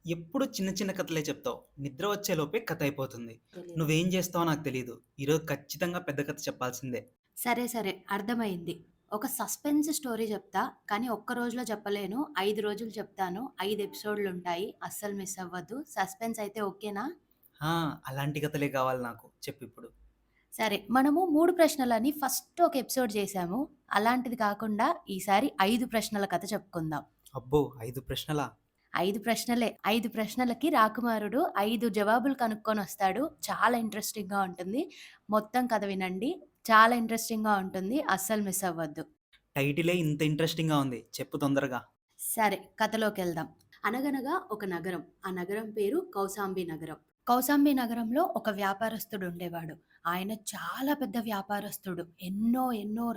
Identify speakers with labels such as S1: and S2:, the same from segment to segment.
S1: ఎప్పుడు చిన్న చిన్న కథలే చెప్తావు. నిద్ర వచ్చేలోపే కథ అయిపోతుంది.
S2: తెలీదు.
S1: నువ్వేం జేస్తావో నాకు తెలీదు. ఈరోజు ఖచ్చితంగా పెద్ద కథ చెప్పాల్సిందే.
S2: సరే, సరే. అర్థమైంది. ఒక సస్పెన్స్ స్టోరీ చెప్తా. కానీ ఒక్క రోజులో చెప్పలేను. 5 రోజులు చెప్తాను. 5 ఎపిసోడ్‌లుంటాయి. అస్సలు మిస్ అవ్వద్దు. సస్పెన్స్ అయితే ఓకేనా?
S1: ఆ! అలాంటి కథలే కావాలి నాకు. చెప్పిప్పుడు.
S2: సరే. మనము 3 ప్రశ్నలని ఫస్ట్ ఒక ఎపిసోడ్ చేశాము. అలాంటిది కాకుండా ఈసారి 5 ప్రశ్నల కథ చెప్పుకుందాం.
S1: అబ్బో! 5 ప్రశ్నలా?
S2: 5 ప్రశ్నలే. 5 ప్రశ్నలకి రాకుమారుడు 5 జవాబులు కనుక్కొనొస్తాడు. చాలా ఇంట్రెస్టింగ్‌గా ఉంటుంది. మొత్తం కథ వినండి. చాలా ఇంట్రెస్టింగ్‌గా ఉంటుంది. అస్సలు మిస్ అవ్వద్దు.
S1: టైటిలే ఇంత ఇంట్రెస్టింగ్‌గా ఉంది. చెప్పు తొందరగా.
S2: సరే కథలోకెళ్దాం. అనగనగా ఒక నగరం. ఆ నగరం పేరు కౌశాంబి నగరం. కౌశాంబి నగరంలో ఒక వ్యాపారస్తుడుండేవాడు. ఆయన చాలా పెద్ద వ్యాపారస్తుడు. ఎన్నో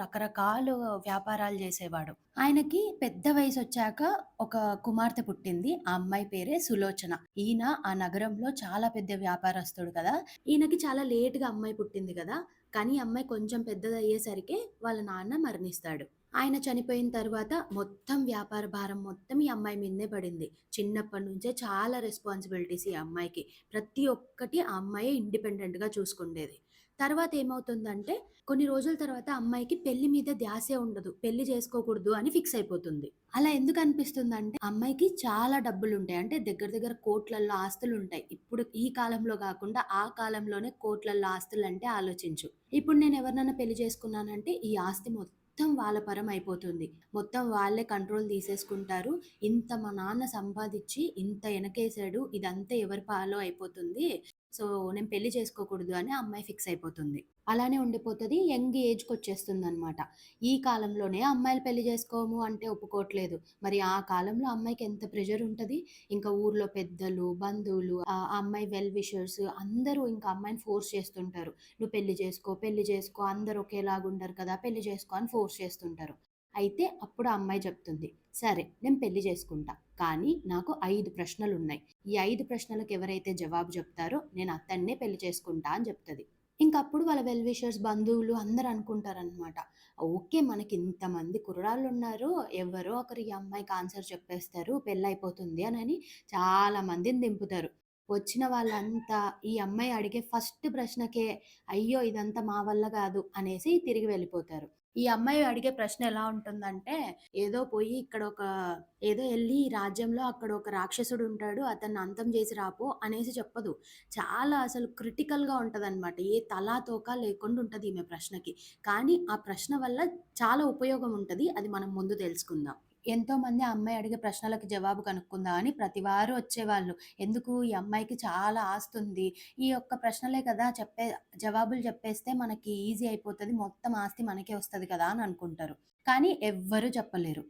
S2: రకరకాలు వ్యాపారాలు జేసేవాడు. ఆయనకి పెద్ద వయసొచ్చాక ఒక కుమార్తె పుట్టింది. ఆ అమ్మాయి పేరే సులోచన. ఈయన ఆ నగరంలో చాలా పెద్ద వ్యాపారస్తుడు కదా! ఈయనకి చాలా లేట్‌గా అమ్మాయి పుట్టింది గదా! కానీ ఈ అమ్మాయి కొంచెం పెద్దదయ్యేసరికే వాళ్ళ నాన్న మరణిస్తాడు. ఆయన చనిపోయిన తర్వాత మొత్తం వ్యాపార భారం మొత్తం ఈ అమ్మాయి మీదనే పడింది. చిన్నప్పటి నుంచే చాలా రెస్పాన్సిబిలిటీస్ ఈ అమ్మాయికి. ప్రతి ఒక్కటి ఆ అమ్మాయే ఇండిపెండెంట్‌గా చూసుకుండేది. తర్వాత ఏమవుతుందంటే కొన్ని రోజుల తర్వాత ఆ అమ్మాయికి పెళ్లి మీద ధ్యాసే ఉండదు. పెళ్లి చేసుకోకూడదు అని ఫిక్స్ అయిపోతుంది. అలా ఎందుకు అనిపిస్తుందంటే ఆ అమ్మాయికి చాలా డబ్బులుంటాయి. అంటే దగ్గర దగ్గర కోట్లల్లో ఆస్తులుంటాయి. ఇప్పుడు ఈ కాలంలో గాకుండా ఆ కాలంలోనే కోట్లల్లో ఆస్తులంటే ఆలోచించు. ఇప్పుడు నేను ఎవరినైనా పెళ్లి చేసుకున్నానంటే ఈ ఆస్తి మొత్తం వాళ్ళ పరం అయిపోతుంది. మొత్తం వాళ్ళే కంట్రోల్ తీసేసుకుంటారు. ఇంత మా నాన్న సంపాదిచ్చి ఇంత ఎనకేసాడు. ఇదంతా ఎవరి పాలో అయిపోతుంది. సో, నేను పెళ్లి చేసుకోకూడదు అని ఆ అమ్మాయి ఫిక్స్ అయిపోతుంది. అలానే ఉండిపోతది. యంగ్ ఏజ్‌కొచ్చేస్తుందనమాట. ఈ కాలంలోనే అమ్మాయిలు పెళ్లి చేసుకోము అంటే ఒప్పుకోవట్లేదు. మరి ఆ కాలంలో అమ్మాయికి ఎంత ప్రెషర్ ఉంటది. ఇంకా ఊర్లో పెద్దలు, బంధువులు, ఆ అమ్మాయి వెల్ విషర్స్ అందరూ ఇంకా అమ్మాయిని ఫోర్స్ చేస్తుంటారు. "నువ్వు పెళ్లి చేసుకో, పెళ్లి చేసుకో అందరూ ఒకేలాగుండరు కదా! పెళ్లి చేసుకో" అని ఫోర్స్ చేస్తుంటారు. అయితే అప్పుడు ఆ అమ్మాయి చెప్తుంది, "సరే నేను పెళ్లి చేసుకుంటా. కానీ నాకు 5 ప్రశ్నలున్నాయి. ఈ 5 ప్రశ్నలకు ఎవరైతే జవాబు చెప్తారో నేను అతన్నే పెళ్లి చేసుకుంటా" అని చెప్తది. ఇంకప్పుడు వాళ్ళ వెల్ విషర్స్, బంధువులు అందరూ అనుకుంటారనమాట. ఓకే. మనకింతమంది కుర్రాళ్ళున్నారు. ఎవరో ఒకరు ఈ అమ్మాయికి ఆన్సర్ చెప్పేస్తారు. పెళ్లయిపోతుంది అనని చాలా మందిని దింపుతారు. వచ్చిన వాళ్ళంతా ఈ అమ్మాయి అడిగే ఫస్ట్ ప్రశ్నకే, అయ్యో! ఇదంతా మా వల్ల గాదు అనేసి తిరిగి వెళ్ళిపోతారు. ఈ అమ్మాయి అడిగే ప్రశ్న ఎలా ఉంటుందంటే, ఏదో పోయి ఏదో ఎళ్లి ఈ రాజ్యంలో అక్కడ ఒక రాక్షసుడుంటాడు. అతన్ని అంతం చేసి రాపో అనేసి చెప్పదు. చాలా అసలు క్రిటికల్‌గా ఉంటదనమాట. ఏ తలా, తోక లేకుండా ఉంటది ఈమె ప్రశ్నకి. కానీ ఆ ప్రశ్న వల్ల చాలా ఉపయోగం ఉంటది. అది మనం ముందు తెలుసుకుందాం. ఎంతోమంది ఆ అమ్మాయి అడిగే ప్రశ్నలకి జవాబు కనుక్కుందాం అని ప్రతివారు వచ్చేవాళ్ళు. ఎందుకు ఈ అమ్మాయికి చాలా ఆస్తుంది. ఈ ఒక్క ప్రశ్నలే కదా జవాబులు చెప్పేస్తే మనకి ఈజీ అయిపోతది. మొత్తం ఆస్తి మనకే వస్తది కదా అని అనుకుంటారు. కానీ ఎవ్వరు చెప్పలేరు.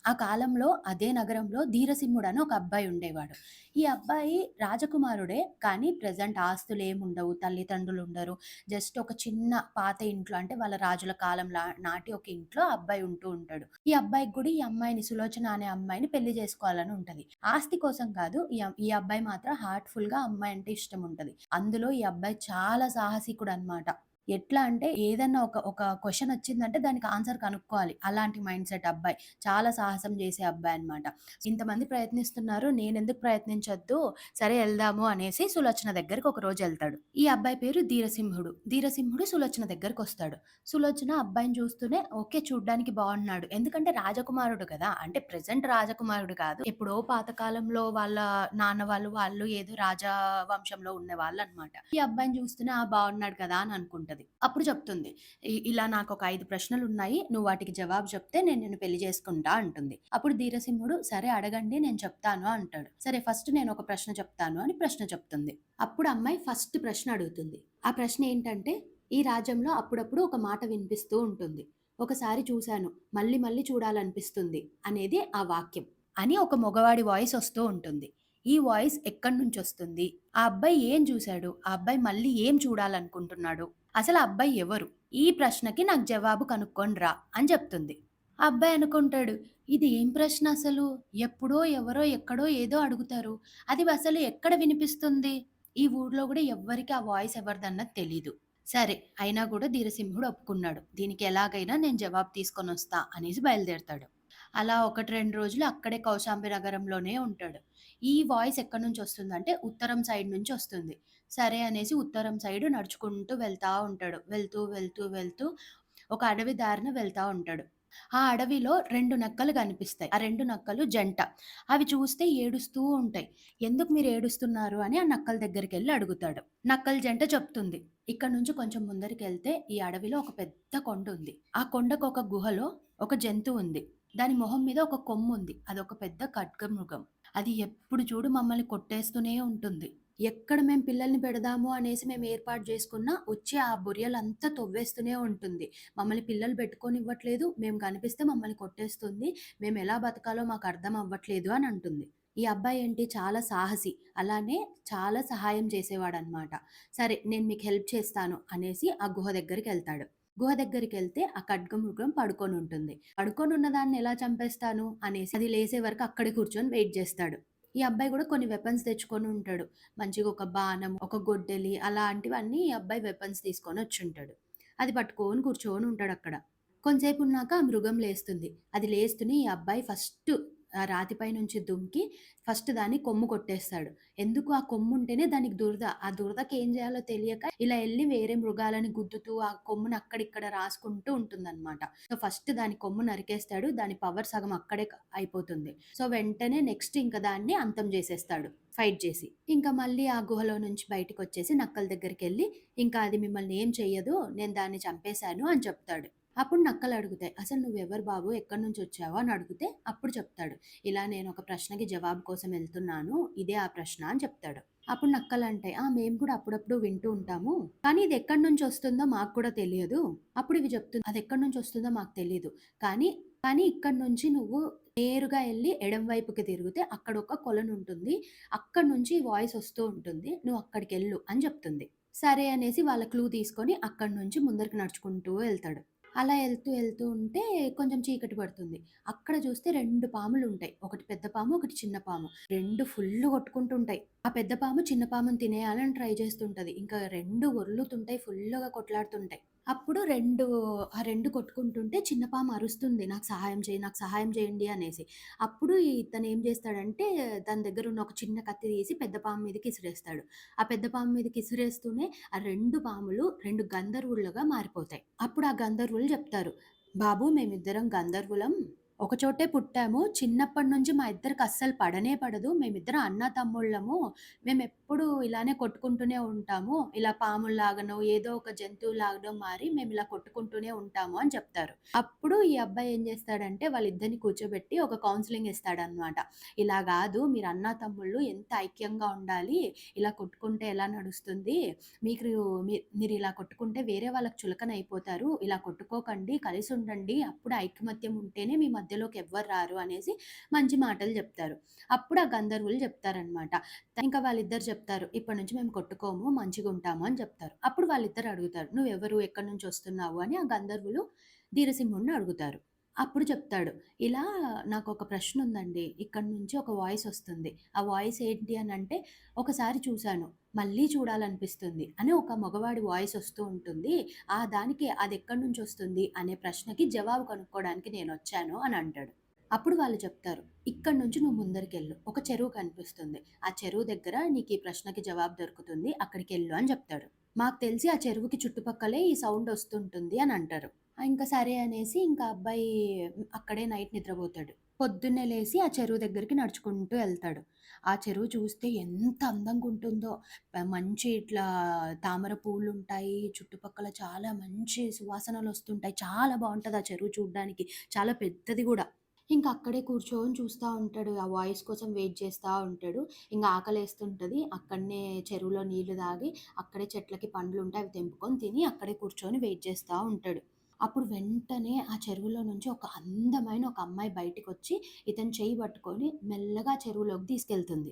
S2: ఆ కాలంలో అదే నగరంలో ధీరసింహుడని ఒక అబ్బాయి ఉండేవాడు. ఈ అబ్బాయి రాజకుమారుడే. కానీ ప్రెజెంట్ ఆస్తులేముండవు. తల్లిదండ్రులుండరు. జస్ట్ ఒక చిన్న పాత ఇంట్లో అంటే వాళ్ళ రాజుల కాలం నాటి ఒక ఇంట్లో ఆ అబ్బాయి ఉంటూ ఉంటాడు. ఈ అబ్బాయికి గూడా ఈ అమ్మాయిని సులోచన అనే అమ్మాయిని పెళ్లి చేసుకోవాలని ఉంటది. ఆస్తి కోసం కాదు. ఈ అబ్బాయి మాత్రం హార్ట్‌ఫుల్‌గా అమ్మాయి అంటే ఇష్టం ఉంటది. అందులో ఈ అబ్బాయి చాలా సాహసికుడనమాట. ఎట్లా అంటే ఏదన్నా ఒక క్వెషన్ వచ్చిందంటే దానికి ఆన్సర్ కనుక్కోవాలి. అలాంటి మైండ్‌సెట్ అబ్బాయి. చాలా సాహసం చేసే అబ్బాయన్నమాట. ఇంతమంది ప్రయత్నిస్తున్నారు. నేనెందుకు ప్రయత్నించొద్దు. సరే ఎళ్దాము అనేసి సులోచన దగ్గరికి ఒకరోజు ఎళ్తాడు. ఈ అబ్బాయి పేరు ధీరసింహుడు. ధీరసింహుడు సులోచన దగ్గరకొస్తాడు. సులోచన అబ్బాయిని చూస్తూనే ఓకే. చూడ్డానికి బాగున్నాడు. ఎందుకంటే రాజకుమారుడు కదా! అంటే ప్రెజెంట్ రాజకుమారుడు కాదు. ఎప్పుడో పాతకాలంలో వాళ్ళ నాన్న వాళ్ళు ఏదో రాజా వంశంలో ఉన్నవాళ్ళనమాట. ఈ అబ్బాయిని చూస్తూనే ఆ! బాగున్నాడు కదా! అని అనుకుంటది. అప్పుడు చెప్తుంది. ఇలా నాకొక 5 ప్రశ్నలున్నాయి. నువ్వు వాటికి జవాబు చెప్తే నేను నిన్ను పెళ్లి చేసుకుంటా అంటుంది. అప్పుడు ధీరసింహుడు సరే అడగండి నేను చెప్తాను అంటాడు. సరే ఫస్ట్ నేనొక ప్రశ్న చెప్తాను అని ప్రశ్న చెప్తుంది. అప్పుడు అమ్మాయి ఫస్ట్ ప్రశ్న అడుగుతుంది. ఆ ప్రశ్న ఏంటంటే, ఈ రాజ్యంలో అప్పుడప్పుడు ఒక మాట వినిపిస్తూ ఉంటుంది. ఒకసారి చూశాను. మళ్ళీ మళ్ళీ చూడాలనిపిస్తుంది అనేది ఆ వాక్యం. అని ఒక మగవాడి వాయిస్ వస్తూ ఉంటుంది. ఈ వాయిస్ ఎక్కడి నుంచొస్తుంది? ఆ అబ్బాయి ఏం చూసాడు? ఆ అబ్బాయి మళ్ళీ ఏం చూడాలనుకుంటున్నాడు? అసలు ఆ అబ్బాయి ఎవరు? ఈ ప్రశ్నకి నాకు జవాబు కనుక్కొని రా అని చెప్తుంది. ఆ అబ్బాయి అనుకుంటాడు. ఇది ఏం ప్రశ్న అసలు? ఎప్పుడో ఎవరో ఎక్కడో ఏదో అడుగుతారు. అది అసలు ఎక్కడ వినిపిస్తుంది? ఈ ఊర్లో గూడా ఎవ్వరికీ ఆ వాయిస్ ఎవరిదన్నది తెలీదు. సరే అయినా గూడా ధీరసింహుడు ఒప్పుకున్నాడు. దీనికి ఎలాగైనా నేను జవాబు తీసుకొనొస్తా అనేసి బయలుదేరతాడు. అలా 1, 2 రోజులు అక్కడే కౌశాంబి నగరంలోనే ఉంటాడు. ఈ ఈ వాయిస్ ఎక్కడి నుంచొస్తుందంటే ఉత్తరం సైడ్ నుంచొస్తుంది. సరే అనేసి ఉత్తరం సైడ్ నడుచుకుంటూ వెళ్తా ఉంటాడు. వెళ్తూ ఒక అడవి దారిన వెళ్తా ఉంటాడు. ఆ అడవిలో 2 నక్కలు కనిపిస్తాయి. ఆ 2 నక్కలు జంట. అవి చూస్తే ఏడుస్తూ ఉంటాయి. "ఎందుకు మీరు ఏడుస్తున్నారు?" అని ఆ నక్కల దగ్గరికెళ్లి అడుగుతాడు. నక్కల జంట చెప్తుంది. "ఇక్కడి నుంచి కొంచెం ముందరికెళ్తే ఈ అడవిలో ఒక పెద్ద కొండుంది. ఆ కొండకు ఒక గుహలో ఒక జంతువుంది. దాని మొహం మీద ఒక కొమ్ముంది. అదొక పెద్ద ఖడ్గమృగం. అది ఎప్పుడు చూడు మమ్మల్ని కొట్టేస్తూనే ఉంటుంది. ఎక్కడ మేము పిల్లల్ని పెడదాము అనేసి మేము ఏర్పాటు చేసుకున్నా వచ్చి ఆ బొరియలంతా తవ్వేస్తూనే ఉంటుంది. మమ్మల్ని పిల్లలు పెట్టుకోనివ్వట్లేదు. మేము కనిపిస్తే మమ్మల్ని కొట్టేస్తుంది. మేమెలా బతకాలో మాకర్థం అవ్వట్లేదు" అని అంటుంది. ఈ అబ్బాయి ఏంటి చాలా సాహసి. అలానే చాలా సహాయం చేసేవాడనమాట. సరే నేను మీకు హెల్ప్ చేస్తాను అనేసి ఆ గుహ దగ్గరికెళ్తాడు. గుహ దగ్గరికెళ్తే ఆ ఖడ్గమృగం పడుకొనుంటుంది. పడుకొనున్న దాన్ని ఎలా చంపేస్తాను అనేసి అది లేసే వరకు అక్కడే కూర్చొని వెయిట్ జేస్తాడు. ఈ అబ్బాయి గూడా కొన్ని వెపన్స్ తెచ్చుకొని ఉంటాడు. మంచిగా ఒక బాణం, ఒక గొడ్డలి అలాంటివన్నీ ఈ అబ్బాయి వెపన్స్ తీసుకొనొచ్చుంటాడు. అది పట్టుకొని కూర్చొని ఉంటాడక్కడ. కొంసేపున్నాక ఆ మృగం లేస్తుంది. అది లేస్తూనే ఈ అబ్బాయి ఫస్ట్ ఆ రాతిపై నుంచి దుంకి ఫస్ట్ దాని కొమ్ము కొట్టేస్తాడు. ఎందుకు ఆ కొమ్ముంటేనే దానికి దురద. ఆ దురదకి ఏం జేయాలో తెలియక ఇలా ఎళ్లి వేరే మృగాలని గుద్దుతూ ఆ కొమ్ముని అక్కడిక్కడ రాసుకుంటూ ఉంటుందనమాట. సో, ఫస్ట్ దాని కొమ్ము నరికేస్తాడు. దాని పవర్ సగం అక్కడే అయిపోతుంది. సో, వెంటనే నెక్స్ట్ ఇంక దాన్ని అంతం జేసేస్తాడు ఫైట్ జేసి. ఇంక మళ్ళీ ఆ గుహలో నుంచి బయటికొచ్చేసి నక్కల దగ్గరికెళ్ళి, "ఇంకా అది మిమ్మల్ని ఏం చెయ్యదు. నేను దాన్ని చంపేశాను" అని చెప్తాడు. అప్పుడు నక్కలడుగుతాయి, "అసలు నువ్వెవరు బాబు? ఎక్కడి నుంచొచ్చావు?" అని అడిగితే అప్పుడు చెప్తాడు. ఇలా నేనొక ప్రశ్నకి జవాబు కోసం ఎళ్తున్నాను. ఇదే ఆ ప్రశ్న అని చెప్తాడు. అప్పుడు నక్కలంటాయి, "ఆ! మేము కూడా అప్పుడప్పుడు వింటూ ఉంటాము. కానీ ఇది ఎక్కడి నుంచొస్తుందో మాకు కూడా తెలియదు." అప్పుడు ఇవి చెప్తుంది, "అదెక్కడి నుంచొస్తుందో మాకు తెలీదు. కానీ, కానీ ఇక్కడి నుంచి నువ్వు నేరుగా ఎళ్లి ఎడమ వైపుకి తిరిగితే అక్కడొక కొలనుంటుంది. అక్కడి నుంచి ఈ వాయిస్ వస్తూ ఉంటుంది. నువ్వు అక్కడికెళ్ళు" అని చెప్తుంది. సరే అనేసి వాళ్ళ క్లూ తీసుకొని అక్కడి నుంచి ముందరికి నడుచుకుంటూ ఎళ్తాడు. అలా ఎళ్తూ ఉంటే కొంచెం చీకటి పడుతుంది. అక్కడ చూస్తే 2 పాములుంటాయి. ఒకటి పెద్ద పాము, ఒకటి చిన్న పాము. 2 ఫుల్లు కొట్టుకుంటుంటాయి. ఆ పెద్ద పాము చిన్న పాముని తినేయాలని ట్రై చేస్తుంటది. ఇంకా 2 ఒర్లుతుంటాయి. ఫుల్లుగా కొట్లాడుతుంటాయి. అప్పుడు ఆ 2 కొట్టుకుంటుంటే చిన్న పాము అరుస్తుంది. నాకు సహాయం చేయండి" అనేసి. అప్పుడు ఇతనేం చేస్తాడంటే దాని దగ్గరున్న ఒక చిన్న కత్తి తీసి పెద్ద పాము మీదకి ఇసిరేస్తాడు. ఆ పెద్ద పాము మీదకి ఇసిరేస్తూనే ఆ 2 పాములు 2 గంధర్వులుగా మారిపోతాయి. అప్పుడు ఆ గంధర్వులు జెప్తారు, "బాబు మేమిద్దరం గంధర్వులం. ఒకచోటే పుట్టాము. చిన్నప్పటి నుంచి మా ఇద్దరికి అస్సలు పడనే పడదు. మేమిద్దరం అన్నాతమ్ముళ్ళము. మేమెప్పుడూ ఇలానే కొట్టుకుంటూనే ఉంటాము. ఇలా పాముల్లాగానో, ఏదో ఒక జంతువులాగానో మారి మేమిలా కొట్టుకుంటూనే ఉంటాము" అని చెప్తారు. అప్పుడు ఈ అబ్బాయి ఏం జేస్తాడంటే వాళ్ళిద్దరిని కూర్చోబెట్టి ఒక కౌన్సెలింగ్ ఇస్తాడనమాట. "ఇలా గాదు మీరు అన్నాతమ్ముళ్ళు ఎంత ఐక్యంగా ఉండాలి. ఇలా కొట్టుకుంటే ఎలా నడుస్తుంది? మీకు మీరిలా కొట్టుకుంటే వేరే వాళ్ళకి చులకన అయిపోతారు. ఇలా కొట్టుకోకండి, కలిసుండండి. అప్పుడు ఐకమత్యం ఉంటేనే మీ మధ్యలోకి ఎవ్వరు రారు" అనేసి మంచి మాటలు జెప్తారు. అప్పుడు ఆ గంధర్వులు జెప్తారనమాట. ఇంకా వాళ్ళిద్దరు చెప్తారు, "ఇప్పటి నుంచి మేము కొట్టుకోము, మంచిగుంటాము" అని చెప్తారు. అప్పుడు వాళ్ళిద్దరు అడుగుతారు, "నువ్వెవరు? ఎక్కడి నుంచొస్తున్నావు?" అని ఆ గంధర్వులు ధీరసింహుడిని అడుగుతారు. అప్పుడు చెప్తాడు, "ఇలా నాకొక ప్రశ్నుందండి. ఇక్కడి నుంచి ఒక వాయిసొస్తుంది. ఆ వాయిస్ ఏంటి అనంటే, ఒకసారి చూసాను. మళ్ళీ చూడాలనిపిస్తుంది" అని ఒక మగవాడి వాయిస్ ఒస్తూ ఉంటుంది. దానికి అదెక్కడి నుంచొస్తుంది అనే ప్రశ్నకి జవాబు కనుక్కోడానికి నేనొచ్చాను అని అంటాడు. అప్పుడు వాళ్ళు చెప్తారు, "ఇక్కడి నుంచి నువ్వు ముందరికెళ్ళు. ఒక చెరువు కనిపిస్తుంది. ఆ చెరువు దగ్గర నీకీ ప్రశ్నకి జవాబు దొరుకుతుంది. అక్కడికెళ్ళు" అని చెప్తాడు. మాకు తెలిసి ఆ చెరువుకి చుట్టుపక్కలే ఈ సౌండ్ ఒస్తుంటుంది అని అంటారు. ఇంకా సరే అనేసి ఇంకా అబ్బాయి అక్కడే నైట్ నిద్రపోతాడు. పొద్దున్నే లేసి ఆ చెరువు దగ్గరికి నడుచుకుంటూ ఎళ్తాడు. ఆ చెరువు చూస్తే ఎంత అందంగుంటుందో. మంచి ఇట్లా తామర పూలుంటాయి. చుట్టుపక్కల చాలా మంచి సువాసనలొస్తుంటాయి. చాలా బావుంటది ఆ చెరువు చూడ్డానికి. చాలా పెద్దది గూడా. ఇంక అక్కడే కూర్చొని చూస్తా ఉంటాడు. ఆ వాయిస్ కోసం వెయిట్ చేస్తా ఉంటాడు. ఇంగ ఆకలేస్తుంటది. అక్కడనే చెరువులో నీళ్లు తాగి, అక్కడే చెట్లకి పండ్లుంటే అవి తెంపుకొని తిని, అక్కడే కూర్చొని వెయిట్ చేస్తా ఉంటాడు. అప్పుడు వెంటనే ఆ చెరువులో నుంచి ఒక అందమైన ఒక అమ్మాయి బయటికొచ్చి, ఇతని చెయ్యి పట్టుకొని మెల్లగా చెరువులోకి తీసుకెళ్తుంది.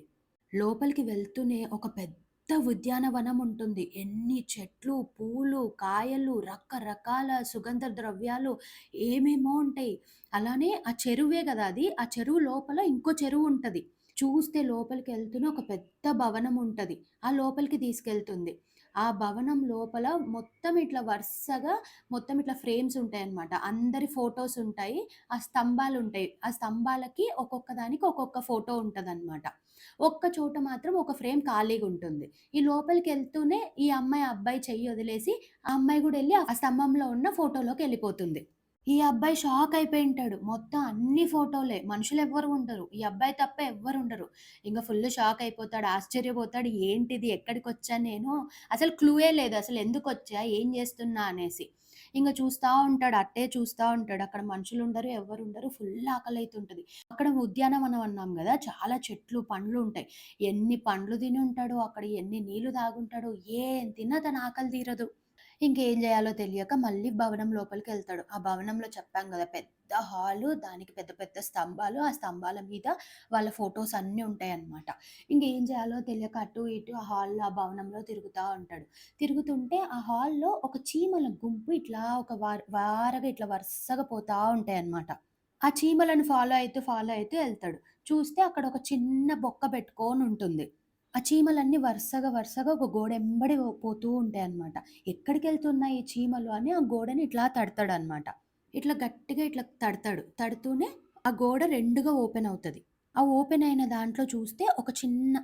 S2: లోపలికి వెళ్తూనే ఒక పెద్ద ఉద్యానవనం ఉంటుంది. ఎన్ని చెట్లు, పూలు, కాయలు, రకరకాల సుగంధ ద్రవ్యాలు ఏమేమో ఉంటాయి. అలానే ఆ చెరువే గదా అది. ఆ చెరువు లోపల ఇంకో చెరువుంటది. చూస్తే లోపలికెళ్తూనే ఒక పెద్ద భవనం ఉంటది. ఆ లోపలికి తీసుకెళ్తుంది. ఆ భవనం లోపల మొత్తం ఇట్లా వరుసగా మొత్తం ఇట్లా ఫ్రేమ్స్ ఉంటాయన్నమాట. అందరి ఫోటోస్ ఉంటాయి. ఆ స్తంభాలుంటాయి. ఆ స్తంభాలకి ఒక్కొక్క దానికి ఒక్కొక్క ఫోటో ఉంటదన్నమాట. ఒక్క చోట మాత్రం ఒక ఫ్రేమ్ ఖాళీగుంటుంది. ఈ లోపలికెళ్తూనే ఈ అమ్మాయి, ఆ అబ్బాయి చెయ్యి వదిలేసి, ఆ అమ్మాయి గూడా ఎళ్లి ఆ స్తంభంలో ఉన్న ఫోటోలోకెళ్ళిపోతుంది. ఈ అబ్బాయి షాక్ అయిపోయుంటాడు. మొత్తం అన్ని ఫోటోలే. మనుషులెవ్వరు ఉండరు. ఈ అబ్బాయి తప్ప ఎవ్వరుండరు. ఇంగ ఫుల్లు షాక్ అయిపోతాడు. ఆశ్చర్యపోతాడు. ఏంటిది? ఎక్కడికొచ్చా నేను? అసలు క్లూయే లేదు. అసలెందుకొచ్చా? ఏం జేస్తున్నా అనేసి. ఇంగ చూస్తా ఉంటాడు. అట్టే చూస్తా ఉంటాడు. అక్కడ మనుషులుండరు. ఎవ్వరుండరు. ఫుల్ ఆకలైతుంటది. అక్కడ ఉద్యానవనం అన్నాం గదా! చాలా చెట్లు, పండ్లుంటాయి. ఎన్ని పండ్లు తినుంటాడో, అక్కడ ఎన్ని నీళ్లు తాగుంటాడో, ఏం తిన్నా తన ఆకలి తీరదు. ఇంకేం జేయాలో తెలియక మళ్ళీ భవనం లోపలికెళ్తాడు. ఆ భవనంలో చెప్పాం గదా! పెద్ద హాలు, దానికి పెద్ద పెద్ద స్తంభాలు, ఆ స్తంభాల మీద వాళ్ళ ఫోటోస్ అన్నీ ఉంటాయన్నమాట. ఇంకేం జేయాలో తెలియక అటు ఇటు ఆ హాల్‌లో, ఆ భవనంలో తిరుగుతా ఉంటాడు. తిరుగుతుంటే ఆ హాల్‌లో ఒక చీమల గుంపు ఇట్లా ఒక వారగా ఇట్లా వరుసగా పోతా ఉంటాయన్నమాట. ఆ చీమలను ఫాలో అయితూ ఎళ్తాడు. చూస్తే అక్కడ ఒక చిన్న బొక్క పెట్టుకోనుంటుంది. ఆ చీమలన్నీ వరుసగా ఒక గోడెంబడి పోతూ ఉంటాయన్నమాట. ఎక్కడికెళ్తున్నాయి ఈ చీమలు అని ఆ గోడని ఇట్లా తడతాడన్నమాట. ఇట్లా గట్టిగా ఇట్లా తడతాడు. తడుతూనే ఆ గోడ 2గా ఓపెన్ అవుతది. ఆ ఓపెన్ అయిన దాంట్లో చూస్తే ఒక చిన్న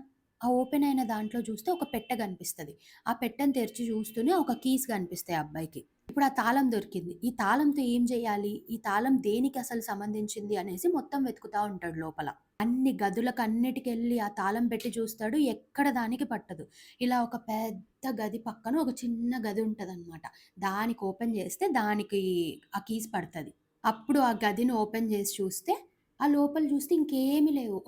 S2: ఆ ఓపెన్ అయిన దాంట్లో చూస్తే ఒక పెట్టె కనిపిస్తది. ఆ పెట్టెని తెరిచి చూస్తూనే ఒక కీస్ కనిపిస్తాయి ఆ అబ్బాయికి. ఇప్పుడు ఆ తాళం దొరికింది. ఈ తాళంతో ఏం జేయాలి? ఈ తాళం దేనికసలు సంబంధించింది అనేసి మొత్తం వెతుకుతా ఉంటాడు లోపల. అన్ని గదులకన్నిటికెళ్ళి ఆ తాళం పెట్టి చూస్తాడు. ఎక్కడ దానికి పట్టదు. ఇలా ఒక పెద్ద గది పక్కన ఒక చిన్న గది ఉంటదనమాట. దానికి ఓపెన్ చేస్తే దానికి ఆ కీస్ పడతది. అప్పుడు ఆ గదిని ఓపెన్ చేసి చూస్తే, ఆ లోపల చూస్తే ఇంకేమి లేవు.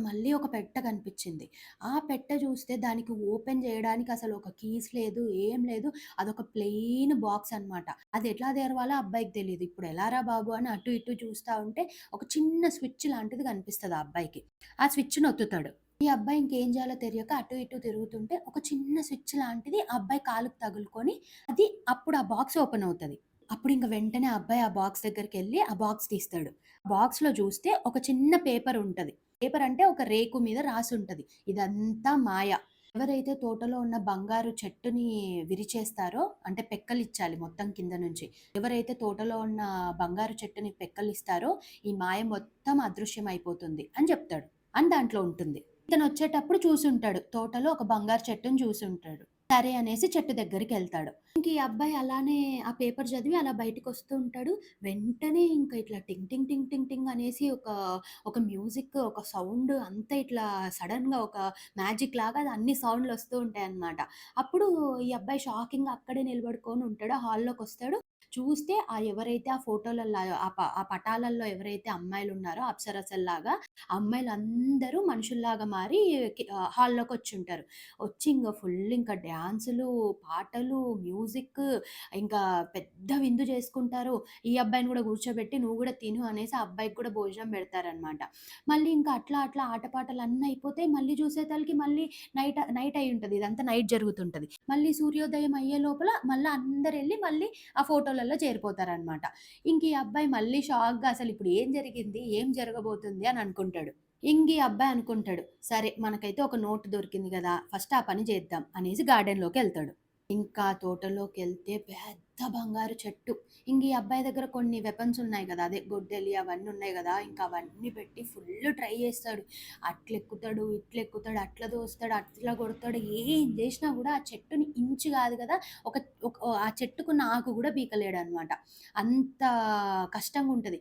S2: మళ్ళీ ఒక పెట్టె కనిపిచ్చింది. ఆ పెట్టె చూస్తే దానికి ఓపెన్ చేయడానికి అసలు ఒక కీస్ లేదు. ఏం లేదు. అదొక ప్లెయిన్ బాక్స్ అనమాట. అది ఎట్లా తెరవాలో ఆ అబ్బాయికి తెలీదు. ఇప్పుడు ఎలారా బాబు అని అటు ఇటు చూస్తా ఉంటే ఒక చిన్న స్విచ్ లాంటిది కనిపిస్తది ఆ అబ్బాయికి. ఆ స్విచ్ నొత్తుతాడు. ఈ అబ్బాయి ఇంకేం చేయాలో తెలియక అటు ఇటు తిరుగుతుంటే ఒక చిన్న స్విచ్ లాంటిది ఆ అబ్బాయి కాలుకి తగులుకొని అప్పుడు ఆ బాక్స్ ఓపెన్ అవుతది. అప్పుడు ఇంక వెంటనే ఆ అబ్బాయి ఆ బాక్స్ దగ్గరికెళ్ళి ఆ బాక్స్ తీస్తాడు. బాక్స్‌లో చూస్తే ఒక చిన్న పేపర్ ఉంటది. పేపర్ అంటే ఒక రేకు మీద రాసుంటది. ఇదంతా మాయ. ఎవరైతే తోటలో ఉన్న బంగారు చెట్టుని విరిచేస్తారో అంటే పెక్కలిచ్చాలి మొత్తం కింద నుంచి. ఎవరైతే తోటలో ఉన్న బంగారు చెట్టుని పెక్కలిస్తారో ఈ మాయ మొత్తం అదృశ్యమైపోతుంది అని చెప్తాడు. అని దాంట్లో ఉంటుంది. ఇతనొచ్చేటప్పుడు చూసుంటాడు. తోటలో ఒక బంగారు చెట్టుని చూసుంటాడు. సరే అనేసి చెట్టు దగ్గరికెళ్తాడు. ఇంక ఈ అబ్బాయి అలానే ఆ పేపర్ చదివి అలా బయటికొస్తూ ఉంటాడు. వెంటనే ఇంక ఇట్లా టింగ్ టింగ్ టింగ్ టింగ్ టింగ్ అనేసి ఒక మ్యూజిక్, ఒక సౌండ్ అంతా ఇట్లా సడెన్‌గా ఒక మ్యాజిక్ లాగా అన్ని సౌండ్‌లొస్తూ ఉంటాయన్నమాట. అప్పుడు ఈ అబ్బాయి షాకింగ్‌గా అక్కడే నిలబడుకొని ఉంటాడు. హాల్‌లోకొస్తాడు. చూస్తే ఎవరైతే ఆ ఫోటోలల్లో ఆ పటాలల్లో ఎవరైతే అమ్మాయిలున్నారో అప్సరసల్లాగా, ఆ అమ్మాయిలందరూ మనుషుల్లాగా మారి హాల్‌లోకొచ్చుంటారు. వచ్చి ఇంగ ఫుల్ ఇంకా డాన్సులు, పాటలు, మ్యూజిక్ ఇంకా పెద్ద విందు చేసుకుంటారు. ఈ అబ్బాయిని గూడా కూర్చోబెట్టి "నువ్వు గూడా తిను" అనేసి ఆ అబ్బాయికి కూడా భోజనం పెడతారనమాట. మళ్ళీ ఇంకా అట్లా ఆటపాటలన్నీ అయిపోతాయి. మళ్ళీ చూసేతలకి మళ్ళీ నైట్ అయ్యుంటది. ఇదంతా నైట్ జరుగుతుంటది. మళ్ళీ సూర్యోదయం అయ్యే లోపల మళ్ళా అందరెళ్లి మళ్ళీ ఆ ఫోటోలలో చేరిపోతారనమాట. ఇంక ఈ అబ్బాయి మళ్ళీ షాక్‌గా అసలిప్పుడు ఏం జరిగింది? ఏం జరగబోతుంది? అని అనుకుంటాడు. ఈ అబ్బాయి అనుకుంటాడు. సరే మనకైతే ఒక నోట్ దొరికింది గదా! ఫస్ట్ ఆ పని చేద్దాం అనేసి గార్డెన్‌లోకెళ్తాడు. ఇంకా తోటలోకెళ్తే పెద్ద బంగారు చెట్టు. ఈ అబ్బాయి దగ్గర కొన్ని వెపన్స్ ఉన్నాయి గదా! అదే గొడ్డలి అవన్నీ ఉన్నాయి గదా! ఇంకా అవన్నీ పెట్టి ఫుల్ ట్రై చేస్తాడు. అట్లెక్కుతాడు, ఇట్లెక్కుతాడు, అట్లా దోస్తాడు, అట్లా కొడతాడు. ఏం చేసినా గూడా ఆ చెట్టుని ఇంచు గాదు గదా! ఒక ఒక ఆ చెట్టుకున్న ఆకు గూడా పీకలేడనమాట. అంత కష్టంగుంటది.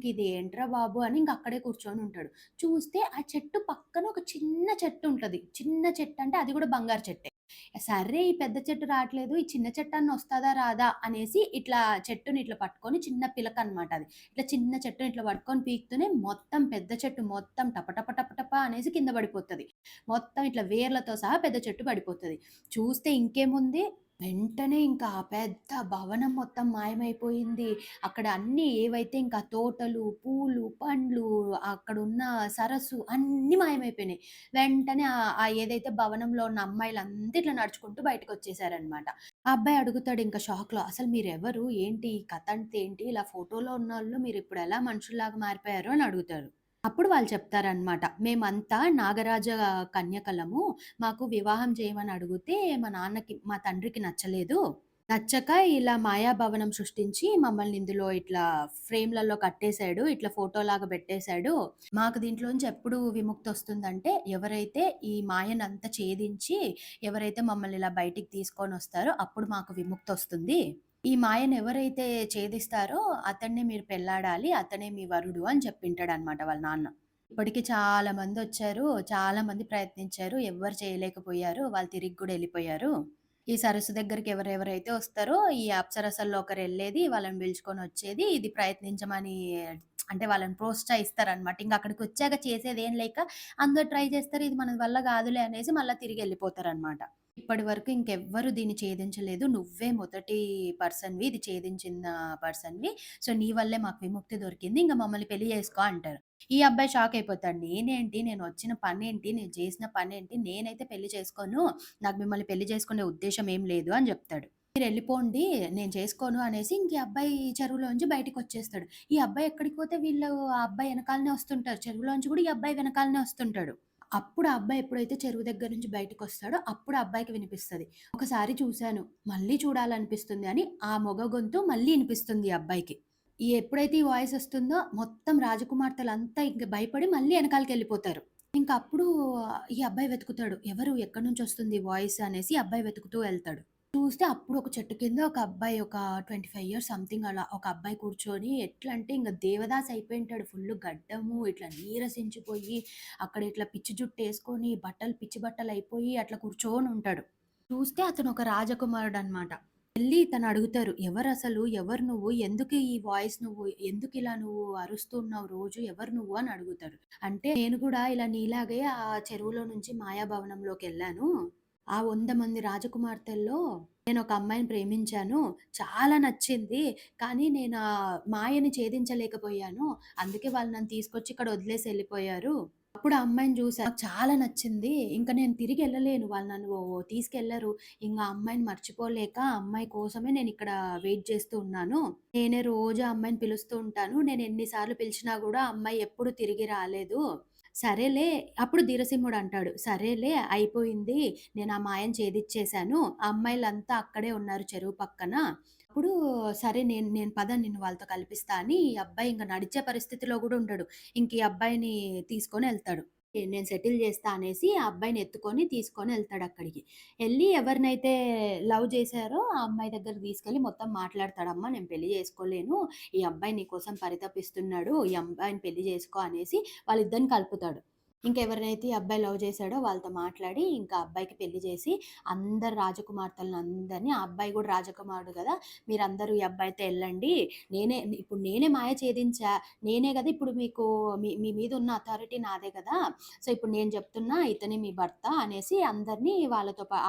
S2: ఇది ఏంట్రా బాబు అని ఇంక అక్కడే కూర్చొనుంటాడు. చూస్తే ఆ చెట్టు పక్కన ఒక చిన్న చెట్టుంటది. చిన్న చెట్టంటే అది గూడా బంగారు చెట్టే. సరే ఈ పెద్ద చెట్టు రాట్లేదు. ఈ చిన్న చెట్టన్నా వస్తదా? రాదా? అనేసి ఇట్లా చెట్టుని ఇట్లా పట్టుకొని చిన్న పిలకనమాట అది. ఇట్లా చిన్న చెట్టుని ఇట్లా పట్టుకొని పీకుతూనే మొత్తం పెద్ద చెట్టు మొత్తం టప అనేసి కింద పడిపోతది. మొత్తం ఇట్లా వేర్లతో సహా పెద్ద చెట్టు పడిపోతది. చూస్తే ఇంకేముంది వెంటనే ఇంకా ఆ పెద్ద భవనం మొత్తం మాయమైపోయింది. అక్కడ అన్నీ ఏవైతే ఇంకా తోటలు, పూలు, పండ్లు, అక్కడున్న సరస్సు అన్నీ మాయమైపోయినాయి. వెంటనే ఏదైతే భవనంలో ఉన్న అమ్మాయిలంతా ఇట్లా నడుచుకుంటూ బయటకొచ్చేసారనమాట. ఆ అబ్బాయి అడుగుతాడు ఇంకా షాక్‌లో, "అసలు మీరెవరు? ఏంటి? ఈ కథంతా ఏంటి? ఇలా ఫోటోలో ఉన్నోళ్ళు మీరిప్పుడెలా మనుషుల్లాగా మారిపోయారు?" అని అడుగుతారు. అప్పుడు వాళ్ళు చెప్తారనమాట. "మేమంతా నాగరాజ కన్యకలము. మాకు వివాహం చేయమని అడిగితే మా తండ్రికి నచ్చలేదు. నచ్చక ఇలా మాయాభవనం సృష్టించి మమ్మల్ని ఇందులో ఇట్లా ఫ్రేమ్‌లలో కట్టేసాడు. ఇట్లా ఫోటోలాగా పెట్టేసాడు. మాకు దీంట్లోంచి ఎప్పుడు విముక్తొస్తుందంటే, ఎవరైతే ఈ మాయనంతా ఛేదించి, ఎవరైతే మమ్మల్ని ఇలా బయటికి తీసుకొనొస్తారో అప్పుడు మాకు విముక్తొస్తుంది. ఈ మాయను ఎవరైతే ఛేదిస్తారో అతన్నే మీరు పెళ్లాడాలి. అతనే మీ వరుడు అని చెప్పింటాడనమాట వాళ్ళ నాన్న. ఇప్పటికి చాలా మందొచ్చారు. చాలా మంది ప్రయత్నించారు. ఎవ్వరు చేయలేకపోయారు. వాళ్ళు తిరిగి గూడా ఎళ్ళిపోయారు. ఈ సరస్సు దగ్గరికి ఎవరెవరైతే వస్తారో, ఈ అప్సరసల్లో ఒకరెళ్ళేది, వాళ్ళని పిలుచుకొనొచ్చేది. ఇది ప్రయత్నించమని అంటే వాళ్ళని ప్రోత్సహిస్తారనమాట. ఇంక అక్కడికొచ్చాక చేసేదేం లేక అందరూ ట్రై చేస్తారు. ఇది మన వల్ల కాదులే అనేసి మళ్ళా తిరిగెళ్ళిపోతారనమాట. ఇప్పటి వరకు ఇంకెవ్వరు దీన్ని ఛేదించలేదు. నువ్వే మొదటి పర్సన్‌వి. ఇది ఛేదించిన పర్సన్‌వి. సో, నీ వల్లే మాకు విముక్తి దొరికింది. ఇంక మమ్మల్ని పెళ్లి చేసుకో అంటారు. ఈ అబ్బాయి షాక్ అయిపోతాడు. నేనేంటి? నేనొచ్చిన పనేంటి? నేను చేసిన పనేంటి? నేనైతే పెళ్లి చేసుకోను. నాకు మిమ్మల్ని పెళ్లి చేసుకునే ఉద్దేశ్యం ఏం లేదు అని జెప్తాడు. మీరెళ్ళిపోండి. నేను చేసుకోను అనేసి ఇంక ఈ అబ్బాయి చెరువులోంచి బయటికొచ్చేస్తాడు. ఈ అబ్బాయి ఎక్కడికి పోతే వీళ్ళు ఆ అబ్బాయి ఎనకాలనే వస్తుంటారు. చెరువులోంచి గూడా ఈ అబ్బాయి వెనకాలనే వస్తుంటాడు. అప్పుడు ఆ అబ్బాయి ఎప్పుడైతే చెరువు దగ్గర నుంచి బయటికొస్తాడో అప్పుడు ఆ అబ్బాయికి వినిపిస్తది. ఒకసారి చూసాను. మళ్ళీ చూడాలనిపిస్తుంది అని ఆ మొగ గొంతు మళ్ళీ ఇనిపిస్తుంది ఈ అబ్బాయికి. ఎప్పుడైతే ఈ వాయిస్ వస్తుందో మొత్తం రాజకుమార్తెలంతా ఇంక భయపడి మళ్ళీ ఎనకాలకెళ్ళిపోతారు. ఇంక అప్పుడు ఈ అబ్బాయి వెతుకుతాడు. ఎవరు? ఎక్కడి నుంచొస్తుంది వాయిస్ అనేసి ఈ అబ్బాయి వెతుకుతూ ఎళ్తాడు. చూస్తే అప్పుడు ఒక చెట్టు కింద ఒక అబ్బాయి ఒక 25 ఇయర్స్ సంథింగ్ అలా ఒక అబ్బాయి కూర్చొని ఎట్లా అంటే ఇంక దేవదాసు అయిపోయుంటాడు. ఫుల్లు గడ్డము ఇట్లా నీరసించిపోయి అక్కడ ఇట్లా పిచ్చి జుట్టేసుకొని బట్టలు పిచ్చి బట్టలయిపోయి అట్లా కూర్చొనుంటాడు. చూస్తే అతను ఒక రాజకుమారుడనమాట. వెళ్లి తనడుగుతారు. "ఎవరసలు? ఎవరు నువ్వు? ఎందుకు ఈ వాయిస్ నువ్వు? ఎందుకిలా నువ్వు అరుస్తున్నావు రోజు? ఎవరు నువ్వు?" అని అడుగుతాడు. అంటే నేను గూడా ఇలా నీలాగే ఆ చెరువులో నుంచి మాయాభవనంలోకెళ్ళాను. ఆ 100 మంది రాజకుమార్తెల్లో నేనొక అమ్మాయిని ప్రేమించాను. చాలా నచ్చింది. కానీ నేను ఆ మాయని ఛేదించలేకపోయాను. అందుకే వాళ్ళు నన్ను తీసుకొచ్చి ఇక్కడ వదిలేసి ఎళ్ళిపోయారు. అప్పుడు ఆ అమ్మాయిని చూసా. నాకు చాలా నచ్చింది. ఇంక నేను తిరిగెళ్ళలేను. వాళ్ళు నన్ను తీసుకెళ్లరు. ఇంగ ఆ అమ్మాయిని మర్చిపోలేక ఆ అమ్మాయి కోసమే నేనిక్కడ వెయిట్ చేస్తూ ఉన్నాను. నేనే రోజు ఆ అమ్మాయిని పిలుస్తూ ఉంటాను. నేను ఎన్ని సార్లు పిలిచినా గూడా ఆ అమ్మాయి ఎప్పుడు తిరిగి రాలేదు. సరేలే అప్పుడు ధీరసింహుడంటాడు. సరేలే అయిపోయింది. నేను ఆ మాయను ఛేదిచ్చేసాను. ఆ అమ్మాయిలంతా అక్కడే ఉన్నారు చెరువు పక్కన. అప్పుడు సరే నేను నేను పద నిన్ను వాళ్ళతో కల్పిస్తా అని ఈ అబ్బాయి ఇంక నడిచే పరిస్థితిలో గూడా ఉండడు. ఇంక ఈ అబ్బాయిని తీసుకొనెళ్తాడు. నేను సెటిల్ చేస్తా అనేసి ఆ అబ్బాయిని ఎత్తుకొని తీసుకొనెళ్తాడక్కడికి. ఎళ్లి ఎవరినైతే లవ్ చేశారో ఆ అమ్మాయి దగ్గరికి తీసుకెళ్ళి మొత్తం మాట్లాడతాడు. "అమ్మ నేను పెళ్లి చేసుకోలేను. ఈ అబ్బాయి నీ కోసం పరితపిస్తున్నాడు. ఈ అబ్బాయిని పెళ్లి చేసుకో" అనేసి వాళ్ళిద్దరిని కలుపుతాడు. ఇంకెవరినైతే ఈ అబ్బాయి లవ్ చేసాడో వాళ్ళతో మాట్లాడి ఇంకా అబ్బాయికి పెళ్లి చేసి అందరు రాజకుమార్తెలనందరిని ఆ అబ్బాయి గూడా రాజకుమారుడు గదా! మీరందరూ ఈ అబ్బాయితో ఎళ్ళండి. నేనే మాయ ఛేదించా. నేనే గదా! ఇప్పుడు మీకు మీ మీద ఉన్న అథారిటీ నాదే గదా! సో, ఇప్పుడు నేను చెప్తున్నా ఇతనే మీ భర్త అనేసి అందరిని ఆ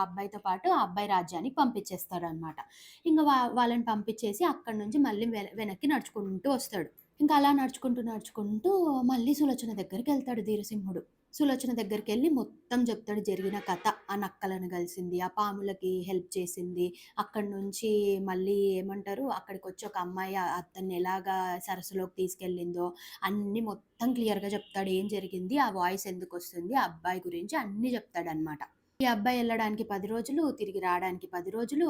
S2: అబ్బాయితో పాటు ఆ అబ్బాయి రాజ్యానికి పంపించేస్తాడనమాట. ఇంక వాళ్ళని పంపించేసి అక్కడి నుంచి మళ్ళీ వెనక్కి నడుచుకుంటూ వస్తాడు. ఇంకా అలా నడుచుకుంటూ, నడుచుకుంటూ మళ్ళీ సులోచన దగ్గరికెళ్తాడు ధీరసింహుడు. సులోచన దగ్గరికెళ్ళి మొత్తం చెప్తాడు జరిగిన కథ. ఆ నక్కలను కలిసింది, ఆ పాములకి హెల్ప్ చేసింది. అక్కడి నుంచి మళ్ళీ ఏమంటారు అక్కడికొచ్చి ఒక అమ్మాయి అతన్ని ఎలాగా సరస్సులోకి తీసుకెళ్ళిందో అన్నీ మొత్తం క్లియర్‌గా చెప్తాడు. ఏం జరిగింది? ఆ వాయిస్ ఎందుకొస్తుంది? ఆ అబ్బాయి గురించి అన్నీ చెప్తాడనమాట. ఈ అబ్బాయి ఎళ్ళడానికి 10 రోజులు, తిరిగి రాడానికి 10 రోజులు.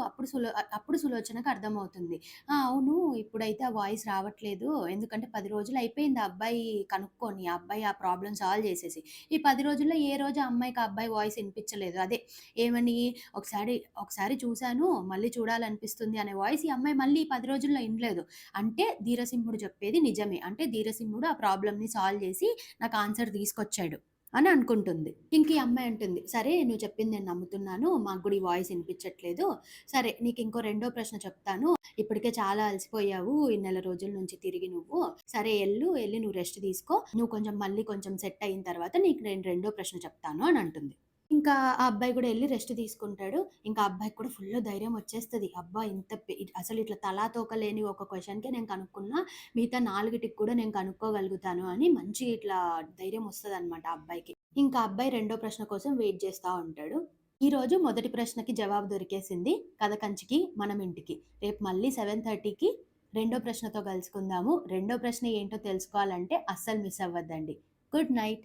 S2: అప్పుడు సులోచనకి అర్థమవుతుంది. ఆ! అవును. ఇప్పుడైతే ఆ వాయిస్ రావట్లేదు. ఎందుకంటే 10 రోజులు అయిపోయింది ఆ అబ్బాయి కనుక్కొని. ఆ అబ్బాయి ఆ ప్రాబ్లమ్ సాల్వ్ చేసేసి. ఈ 10 రోజుల్లో ఏ రోజు ఆ అమ్మాయికి ఆ అబ్బాయి వాయిస్ ఇనిపించలేదు. అదే ఏమని ఒకసారి ఒకసారి చూసాను, మళ్ళీ చూడాలనిపిస్తుంది అనే వాయిస్ ఈ అమ్మాయి మళ్ళీ ఈ 10 రోజుల్లో ఇనలేదు. అంటే ధీరసింహుడు చెప్పేది నిజమే. అంటే ధీరసింహుడు ఆ ప్రాబ్లమ్‌ని సాల్వ్ చేసి నాకు ఆన్సర్ తీసుకొచ్చాడు అని అనుకుంటుంది. ఇంక ఈ అమ్మాయి అంటుంది, "సరే నువ్వు చెప్పింది నేను నమ్ముతున్నాను. మాకు గూడా ఈ వాయిస్ ఇనిపించట్లేదు. సరే నీకింకో రెండో ప్రశ్న చెప్తాను. ఇప్పటికే చాలా అలసిపోయావు. ఈ నెల రోజుల నుంచి తిరిగి నువ్వు. సరే ఎళ్లి నువ్వు రెస్ట్ తీసుకో. నువ్వు కొంచెం మళ్ళీ కొంచెం సెట్ అయిన తర్వాత నీకు నేను రెండో ప్రశ్న చెప్తాను" అని అంటుంది. ఇంకా ఆ అబ్బాయి గూడా ఎళ్లి రెస్ట్ తీసుకుంటాడు. ఇంకా ఆ అబ్బాయికి కూడా ఫుల్లు ధైర్యం వచ్చేస్తది. అబ్బా! ఇంత అసలు ఇట్లా తలా తోక లేని ఒక క్వెషన్‌కే నేను కనుక్కున్నా. మిగతా 4టికి కూడా నేను కనుక్కోగలుగుతాను అని మంచి ఇట్లా ధైర్యం వస్తదనమాట ఆ అబ్బాయికి. ఇంకా ఆ అబ్బాయి రెండో ప్రశ్న కోసం వెయిట్ చేస్తా ఉంటాడు. ఈరోజు మొదటి ప్రశ్నకి జవాబు దొరికేసింది. కథ కంచికి మనం ఇంటికి. రేపు మళ్ళీ 7:30కి రెండో ప్రశ్నతో కలుసుకుందాము. రెండో ప్రశ్న ఏంటో తెలుసుకోవాలంటే అస్సలు మిస్ అవ్వద్దండి. Good night.